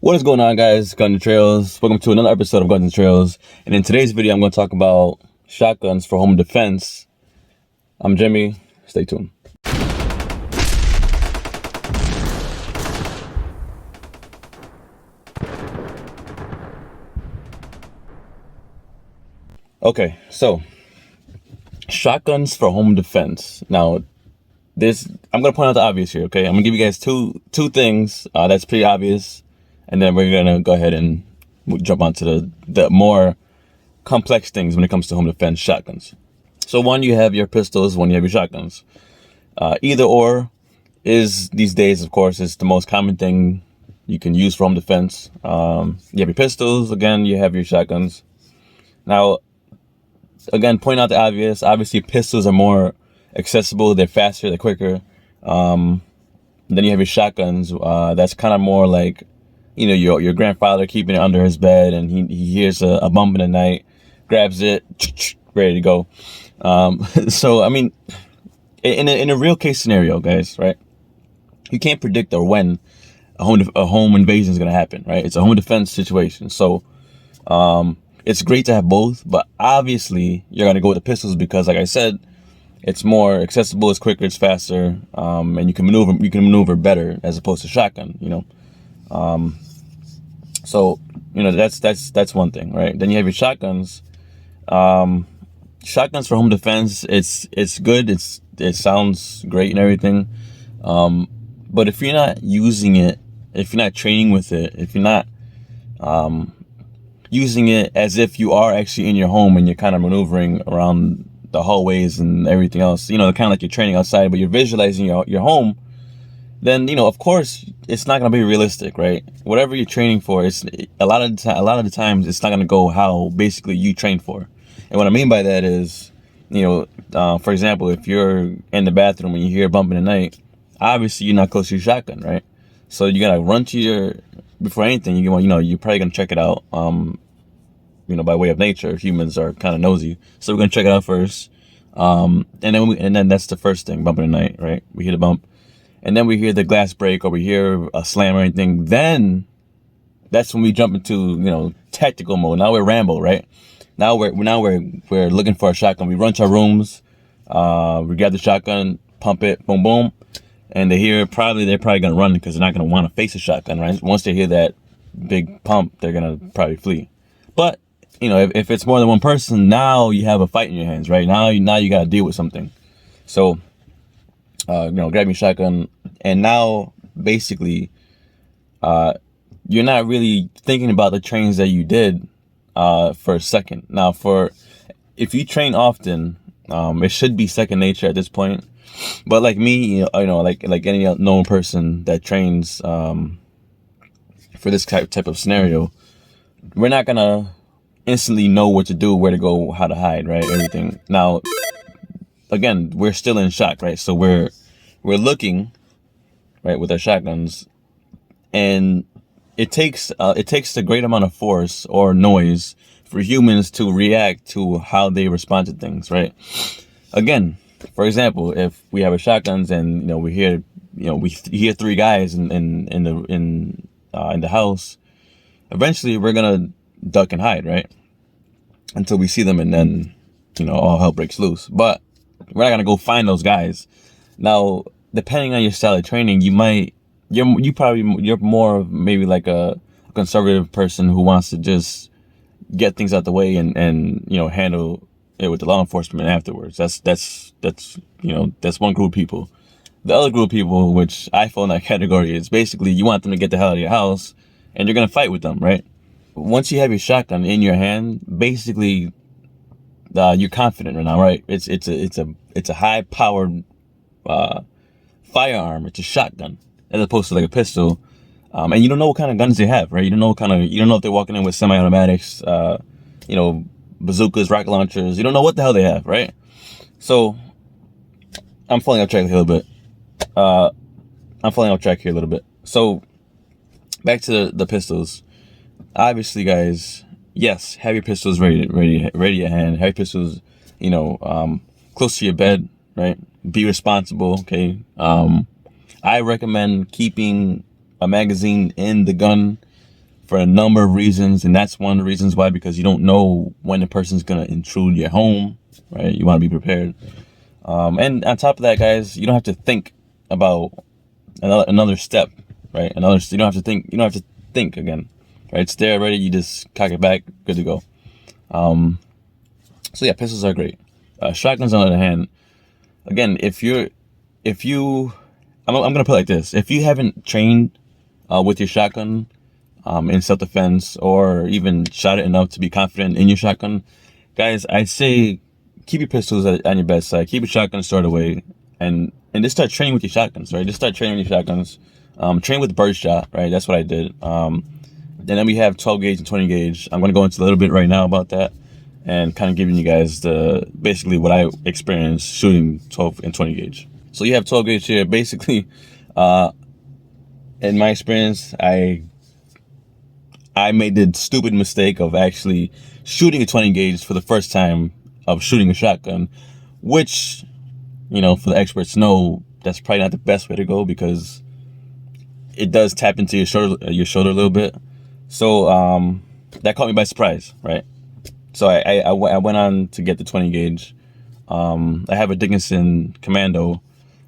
What is going on, guys? Gun and Trails. Welcome to another episode of Guns and Trails. And in today's video, I'm going to talk about shotguns for home defense. I'm Jimmy. Stay tuned. Okay, so shotguns for home defense. Now, I'm going to point out the obvious here. Okay, I'm going to give you guys two things that's pretty obvious. And then we're going to go ahead and jump onto the more complex things when it comes to home defense shotguns. So one, you have your pistols, one, you have your shotguns. Either or is, these days, of course, is the most common thing you can use for home defense. You have your pistols, again, you have your shotguns. Now, again, point out the obvious. Obviously, pistols are more accessible, they're faster, they're quicker. Then you have your shotguns. That's kind of more like, you know, your grandfather keeping it under his bed, and he hears a bump in the night, grabs it, ready to go. So I mean, in a real case scenario, guys, right? You can't predict or when a home invasion is gonna happen, right? It's a home defense situation, so it's great to have both, but obviously you're gonna go with the pistols because, like I said, it's more accessible, it's quicker, it's faster, and you can maneuver better as opposed to shotgun, you know. So, you know, that's one thing, right? Then you have your shotguns. Shotguns for home defense, it's good, it sounds great and everything. But if you're not using it, if you're not training with it, if you're not using it as if you are actually in your home and you're kind of maneuvering around the hallways and everything else, you know, kind of like you're training outside, but you're visualizing your home, then, you know, of course, it's not going to be realistic, right? Whatever you're training for, it's a lot of the times it's not going to go how basically you train for. And what I mean by that is, you know, for example, if you're in the bathroom and you hear a bump in the night, obviously you're not close to your shotgun, right? So you got to run to before anything, you're probably going to check it out, you know, by way of nature. Humans are kind of nosy. So we're going to check it out first. And then that's the first thing, bump in the night, right? We hear the bump. And then we hear the glass break or we hear a slam or anything, then that's when we jump into, you know, tactical mode. Now we're Rambo, right? Now we're looking for a shotgun. We run to our rooms, we grab the shotgun, pump it, boom, boom. And they're probably gonna run because they're not gonna want to face a shotgun, right? Once they hear that big pump, they're gonna probably flee. But, you know, if it's more than one person, now you have a fight in your hands, right? Now you gotta deal with something. So, you know, grab your shotgun, and now basically, you're not really thinking about the trains that you did for a second. Now, if you train often, it should be second nature at this point. But like me, you know, like any known person that trains for this type of scenario, we're not gonna instantly know what to do, where to go, how to hide, right? Everything. Now, again, we're still in shock, right? So we're looking, right, with our shotguns, and it takes a great amount of force or noise for humans to react to how they respond to things, right? Again, for example, if we have our shotguns and, you know, we hear three guys in the house, eventually we're gonna duck and hide, right? Until we see them, and then, you know, all hell breaks loose. But we're not gonna go find those guys. Now, depending on your style of training, you're more of maybe like a conservative person who wants to just get things out the way and you know, handle it with the law enforcement afterwards. That's you know, that's one group of people. The other group of people, which I fall in that category, is basically you want them to get the hell out of your house, and you're gonna fight with them, right? Once you have your shotgun in your hand, basically, you're confident right now, right? It's a high powered firearm. It's a shotgun as opposed to like a pistol, and you don't know what kind of guns they have, right? You don't know if they're walking in with semi-automatics, you know, bazookas, rocket launchers. You don't know what the hell they have, right? So I'm falling off track here a little bit. So back to the pistols. Obviously, guys, yes, have your pistols ready at hand. Have your pistols, you know, close to your bed, right? Be responsible, okay? I recommend keeping a magazine in the gun for a number of reasons, and that's one of the reasons why, because you don't know when the person's gonna intrude your home, right? You want to be prepared. And on top of that, guys, you don't have to think about another step, right? You don't have to think. You don't have to think again, right? It's there already. You just cock it back, good to go. So yeah, pistols are great. Shotguns, on the other hand, again, I'm gonna put it like this: if you haven't trained with your shotgun in self-defense, or even shot it enough to be confident in your shotgun, guys, I say keep your pistols on your bedside, keep your shotgun stored away, and just start training with your shotguns, right? Just start training with your shotguns. Train with birdshot, right? That's what I did. And then we have 12 gauge and 20 gauge. I'm gonna go into a little bit right now about that, and kind of giving you guys basically what I experienced shooting 12 and 20 gauge. So you have 12 gauge here. Basically, in my experience, I made the stupid mistake of actually shooting a 20 gauge for the first time of shooting a shotgun, which, for the experts know, that's probably not the best way to go, because it does tap into your shoulder a little bit. So that caught me by surprise, right? So I went on to get the 20 gauge. I have a Dickinson Commando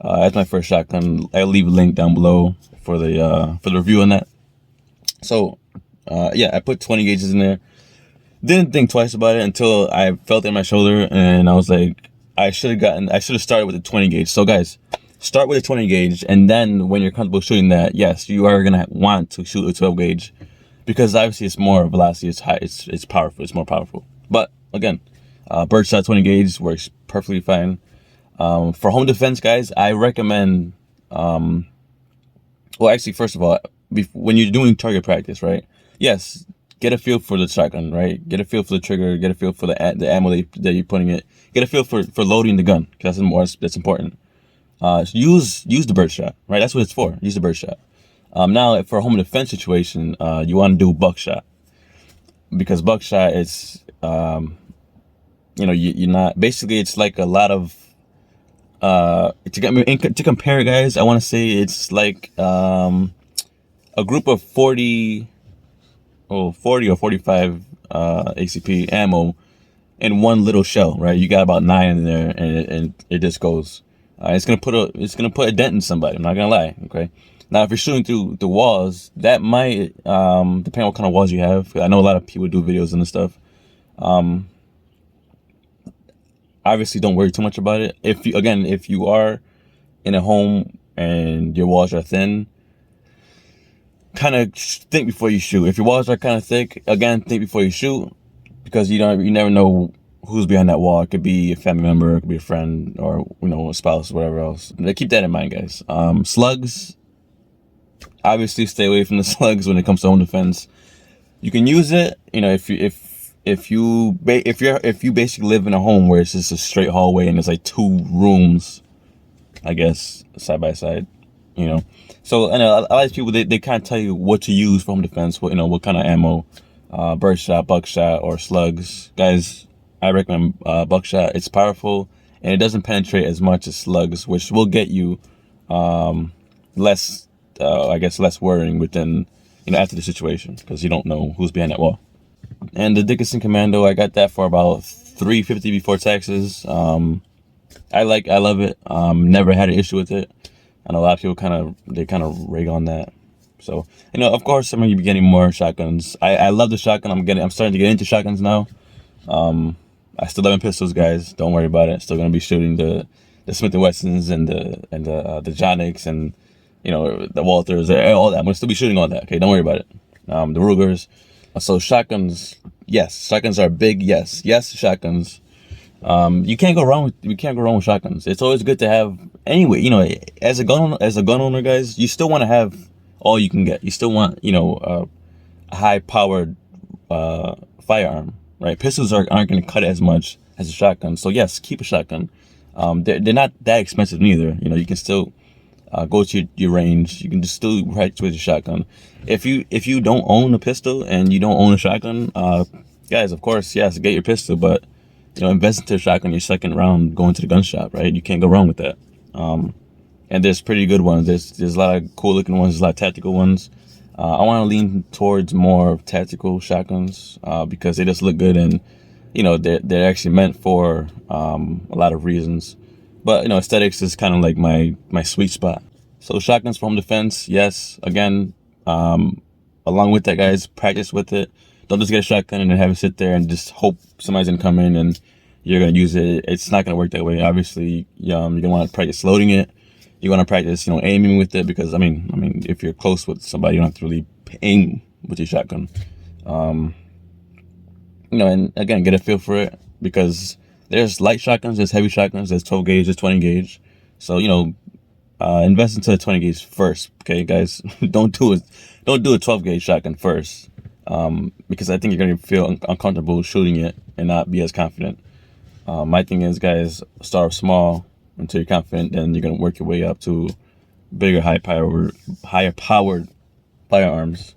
as my first shotgun. I'll leave a link down below for the review on that. So yeah, I put 20 gauges in there. Didn't think twice about it until I felt it in my shoulder, and I was like, I should have started with the 20 gauge. So guys, start with a 20 gauge, and then when you're comfortable shooting that, yes, you are gonna want to shoot a 12 gauge, because obviously it's more velocity, it's high, it's powerful, it's more powerful. But again, birdshot 20 gauge works perfectly fine. For home defense, guys, I recommend. Well, actually, first of all, when you're doing target practice, right? Yes, get a feel for the shotgun, right? Get a feel for the trigger. Get a feel for the ammo that you're putting it. Get a feel for loading the gun, because that's important. Use the birdshot, right? That's what it's for. Use the birdshot. Now, for a home defense situation, you want to do buckshot, because buckshot is, you're not, basically it's like a lot of, to compare, guys, I want to say it's like a group of 40 or 45 ACP ammo in one little shell, right? You got about 9 in there, and it just goes. It's gonna put a dent in somebody. I'm not gonna lie. Okay. Now, if you're shooting through the walls, that might depend on what kind of walls you have. I know a lot of people do videos and stuff. Obviously, don't worry too much about it. If you are in a home and your walls are thin, kind of think before you shoot. If your walls are kind of thick, again, think before you shoot, because you never know who's behind that wall. It could be a family member, it could be a friend, or a spouse, whatever else. But keep that in mind, guys. Slugs, obviously stay away from the slugs when it comes to home defense. You can use it, if you basically live in a home where it's just a straight hallway and there's like 2 rooms, I guess, side by side, So, a lot of people, they can't tell you what to use for home defense, what kind of ammo, birdshot, buckshot, or slugs. Guys, I recommend buckshot. It's powerful, and it doesn't penetrate as much as slugs, which will get you less worrying within, after the situation, because you don't know who's behind that wall. And the Dickinson Commando, I got that for about $350 before taxes. I love it. Never had an issue with it. I know a lot of people kind of rig on that. So, of course, some of you be getting more shotguns. I love the shotgun. I'm starting to get into shotguns now. I still love pistols, guys. Don't worry about it. Still gonna be shooting the Smith & Wessons and the Jonics and the Walthers, all that. I'm gonna still be shooting all that. Okay, don't worry about it. The Rugers. So shotguns, yes. Shotguns are big. Yes, shotguns. You can't go wrong with shotguns. It's always good to have. Anyway, as a gun owner, guys, you still want to have all you can get. You still want a high powered firearm, right? Pistols aren't going to cut as much as a shotgun. So yes, keep a shotgun. They're not that expensive neither. You can still go to your range. You can just still practice with your shotgun. If you don't own a pistol and you don't own a shotgun, guys, of course, yes, get your pistol, but invest into a shotgun your second round going to the gun shop, right? You can't go wrong with that. And there's pretty good ones. There's a lot of cool looking ones. There's a lot of tactical ones. I want to lean towards more tactical shotguns because they just look good, and you know they're actually meant for a lot of reasons. But you know, aesthetics is kind of like my sweet spot. So shotguns for home defense, yes. Again, along with that, guys, practice with it. Don't just get a shotgun and then have it sit there and just hope somebody's gonna come in and you're gonna use it. It's not gonna work that way. Obviously, you're gonna want to practice loading it. You want to practice, aiming with it, because I mean, if you're close with somebody, you don't have to really aim with your shotgun. And again, get a feel for it, because there's light shotguns, there's heavy shotguns, there's 12 gauge, there's 20 gauge. So invest into the 20 gauge first, okay, guys. Don't do a 12 gauge shotgun first, because I think you're gonna feel uncomfortable shooting it and not be as confident. My thing is, guys, start small until you're confident, then you're gonna work your way up to bigger, higher powered firearms.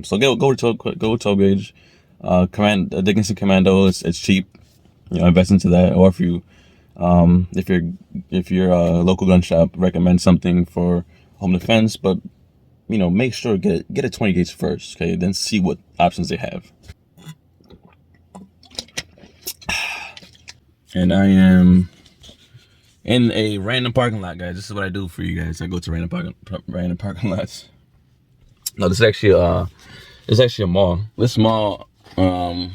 So go with 12 gauge. Dickinson Commando, it's cheap. Invest into that. Or if you're a local gun shop, recommend something for home defense, but make sure get a 20 gauge first, okay? Then see what options they have. And I am in a random parking lot, guys. This is what I do for you guys. I go to random parking lots. No, this is actually a mall. This mall, I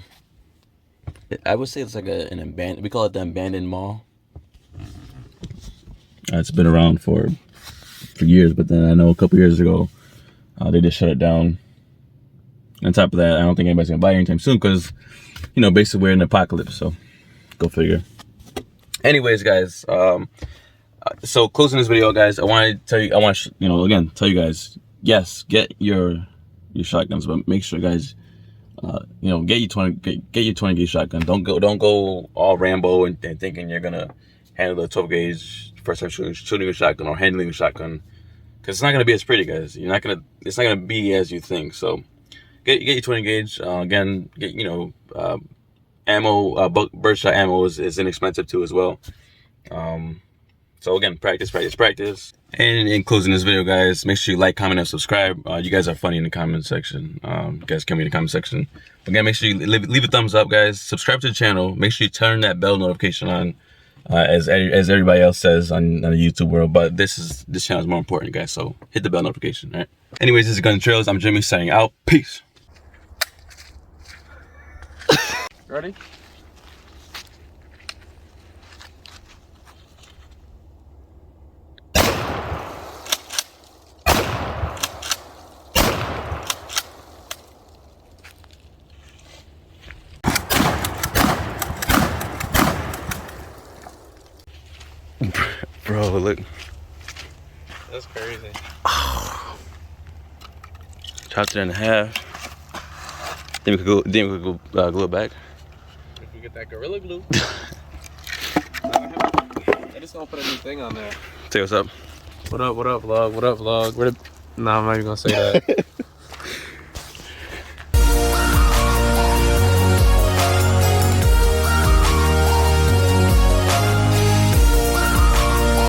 would say it's like an abandoned. We call it the abandoned mall. It's been around for years, but then I know a couple years ago they just shut it down. On top of that, I don't think anybody's gonna buy it anytime soon, because basically we're in an apocalypse. So go figure. Anyways, guys, so closing this video, guys, I want to tell you guys, yes, get your shotguns, but make sure, guys, get your 20 gauge shotgun. Don't go all Rambo and thinking you're gonna handle the 12 gauge first time shooting a shotgun or handling a shotgun, because it's not gonna be as pretty, guys. It's not gonna be as you think. So get your 20 gauge. Again, get ammo. Birdshot ammo is inexpensive too as well. So again, practice. And in closing this video, guys, make sure you like, comment, and subscribe. You guys are funny in the comment section. You guys kill me in the comment section. But again, make sure you leave a thumbs up, guys. Subscribe to the channel. Make sure you turn that bell notification on, as everybody else says on the YouTube world. But this channel is more important, guys. So hit the bell notification. All right. Anyways, this is Gun Trails. I'm Jimmy, signing out. Peace. Ready? Bro, look. That's crazy. Chopped it in half. Then we could go glue it back. If we get that Gorilla Glue. I just gonna put a new thing on there. Say what's up. What up, vlog? What up, vlog? Nah, I'm not even gonna say that.